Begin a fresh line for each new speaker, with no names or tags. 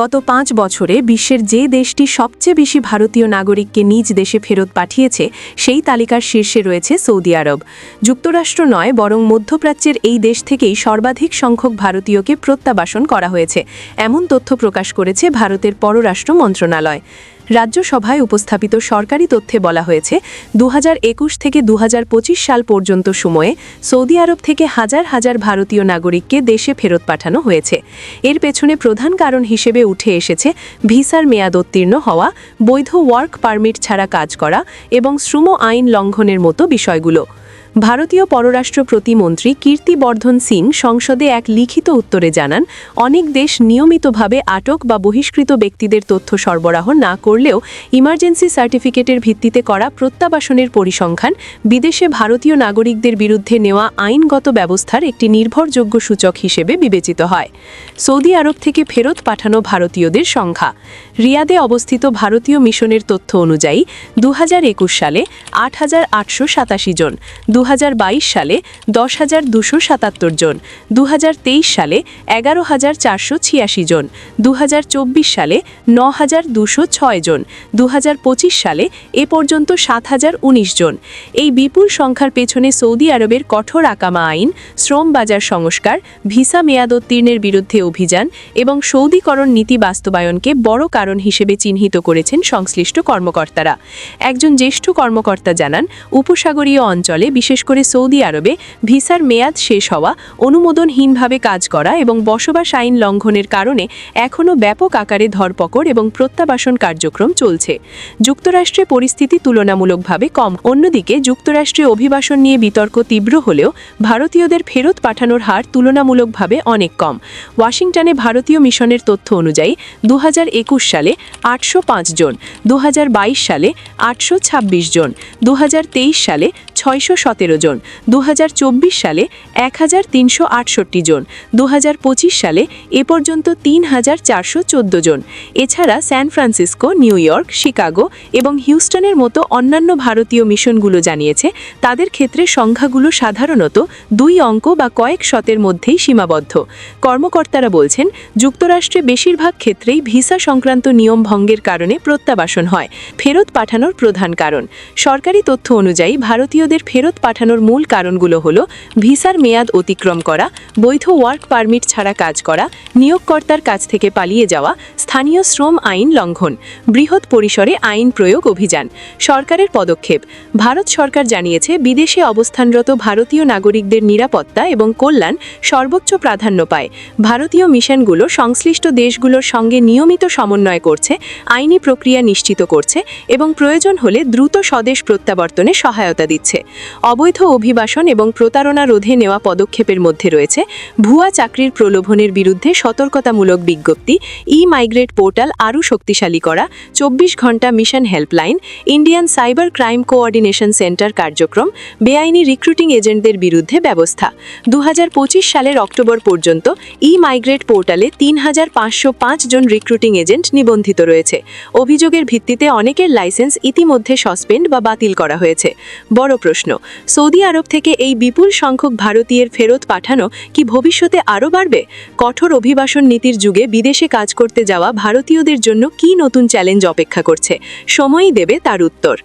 গত ৫ বছরে বিশ্বের যে দেশটি সবচেয়ে বেশি ভারতীয় নাগরিককে নিজ দেশে ফেরত পাঠিয়েছে সেই তালিকার শীর্ষে রয়েছে সৌদি আরব। যুক্তরাষ্ট্র নয়, বরং মধ্যপ্রাচ্যের এই দেশ থেকেই সর্বাধিক সংখ্যক ভারতীয়কে প্রত্যাবাসন করা হয়েছে, এমন তথ্য প্রকাশ করেছে ভারতের পররাষ্ট্র মন্ত্রণালয়। রাজ্যসভায় উপস্থাপিত সরকারি তথ্যে বলা হয়েছে 2021 থেকে 2025 সাল পর্যন্ত সময়ে সৌদি আরব থেকে হাজার হাজার ভারতীয় নাগরিককে দেশে ফেরত পাঠানো হয়েছে। এর পেছনে প্রধান কারণ হিসেবে উঠে এসেছে ভিসার মেয়াদ উত্তীর্ণ হওয়া, বৈধ ওয়ার্ক পারমিট ছাড়া কাজ করা এবং শ্রম আইন লঙ্ঘনের মতো বিষয়গুলো। ভারতীয় পররাষ্ট্র প্রতিমন্ত্রী কীর্তি বর্ধন সিং সংসদে এক লিখিত উত্তরে জানান, অনেক দেশ নিয়মিতভাবে আটক বা বহিষ্কৃত ব্যক্তিদের তথ্য সরবরাহ না করলেও ইমার্জেন্সি সার্টিফিকেটের ভিত্তিতে করা প্রত্যাবাসনের পরিসংখ্যান বিদেশে ভারতীয় নাগরিকদের বিরুদ্ধে নেওয়া আইনগত ব্যবস্থার একটি নির্ভরযোগ্য সূচক হিসেবে বিবেচিত হয়। সৌদি আরব থেকে ফেরত পাঠানো ভারতীয়দের সংখ্যা। রিয়াদে অবস্থিত ভারতীয় মিশনের তথ্য অনুযায়ী 2021 সালে 8,887 জন, 2022 সালে 10,277 জন, 2023 সালে 11,486 জন, 2024 সালে 9,206 জন, 2025 সালে এ পর্যন্ত 7,019 জন। এই বিপুল সংখ্যার পেছনে সৌদি আরবের কঠোর আকামা আইন, শ্রম বাজার সংস্কার, ভিসা মেয়াদোত্তীর্ণের বিরুদ্ধে অভিযান এবং সৌদিকরণ নীতি বাস্তবায়নকে বড় কারণ হিসেবে চিহ্নিত করেছেন সংশ্লিষ্ট কর্মকর্তারা। একজন জ্যেষ্ঠ কর্মকর্তা জানান, উপসাগরীয় অঞ্চলে বিশেষ করে সৌদি আরবে ভিসার মেয়াদ শেষ হওয়া, অনুমোদনহীনভাবে কাজ করা এবং বসবাস আইন লঙ্ঘনের কারণে এখনও ব্যাপক আকারে ধরপকড় এবং প্রত্যাবাসন কার্যক্রম চলছে। যুক্তরাষ্ট্রে পরিস্থিতি তুলনামূলকভাবে কম। অন্যদিকে যুক্তরাষ্ট্রে অভিবাসন নিয়ে বিতর্ক তীব্র হলেও ভারতীয়দের ফেরত পাঠানোর হার তুলনামূলকভাবে অনেক কম। ওয়াশিংটনে ভারতীয় মিশনের তথ্য অনুযায়ী 2021 সালে 805 জন, 2022 সালে 826 জন, 2023 সালে 617 জন, 2024 সালে 1,368 জন, 2025 সালে এ পর্যন্ত 3,414 জন। এছাড়া San Francisco, New York, Chicago এবং হিউস্টনের মতো অন্যান্য ভারতীয় মিশনগুলো জানিয়েছে তাদের ক্ষেত্রে সংখ্যাগুলো সাধারণত 2 অঙ্ক বা কয়েক শতের মধ্যেই সীমাবদ্ধ। কর্মকর্তারা বলছেন, যুক্তরাষ্ট্রে বেশিরভাগ ক্ষেত্রেই ভিসা সংক্রান্ত নিয়ম ভঙ্গের কারণে প্রত্যাবাসন হয়, ফেরত পাঠানোর প্রধান কারণ। সরকারি তথ্য অনুযায়ী ভারতীয়দের ফেরত পাঠানোর মূল কারণগুলো হল ভিসার মেয়াদ অতিক্রম করা, বৈধ ওয়ার্ক পারমিট ছাড়া কাজ করা, নিয়োগকর্তার কাছ থেকে পালিয়ে যাওয়া, স্থানীয় শ্রম আইন লঙ্ঘন, বৃহৎ পরিসরে আইন প্রয়োগ অভিযান। সরকারের পদক্ষেপ। ভারত সরকার জানিয়েছে, বিদেশে অবস্থানরত ভারতীয় নাগরিকদের নিরাপত্তা এবং কল্যাণ সর্বোচ্চ প্রাধান্য পায়। ভারতীয় মিশনগুলো সংশ্লিষ্ট দেশগুলোর সঙ্গে নিয়মিত সমন্বয় করছে, আইনি প্রক্রিয়া নিশ্চিত করছে এবং প্রয়োজন হলে দ্রুত স্বদেশ প্রত্যাবর্তনে সহায়তা দিচ্ছে। অবৈধ অভিবাসন এবং প্রতারণা রোধে নেওয়া পদক্ষেপের মধ্যে রয়েছে ভুয়া চাকরির প্রলোভনের বিরুদ্ধে সতর্কতামূলক বিজ্ঞপ্তি, ই-মাইগ্রেট পোর্টাল আরও শক্তিশালী করা, 24 ঘণ্টা mission helpline, Indian cyber crime coordination centre কার্যক্রম, বেআইনি রিক্রুটিং এজেন্টদের বিরুদ্ধে ব্যবস্থা। 2025 সালের অক্টোবর পর্যন্ত ই-মাইগ্রেট পোর্টালে 3,505 জন রিক্রুটিং এজেন্ট নিবন্ধিত রয়েছে। অভিযোগের ভিত্তিতে অনেকের লাইসেন্স ইতিমধ্যে সাসপেন্ড বা বাতিল করা হয়েছে। বড় প্রশ্ন, সৌদি আরব থেকে এই বিপুল সংখ্যক ভারতীয়ের ফেরত পাঠানো কি ভবিষ্যতে আরও বাড়বে? কঠোর অভিবাসন নীতির যুগে বিদেশে কাজ করতে যাওয়া ভারতীয়দের জন্য কি নতুন চ্যালেঞ্জ অপেক্ষা করছে? সময়ই দেবে তার উত্তর।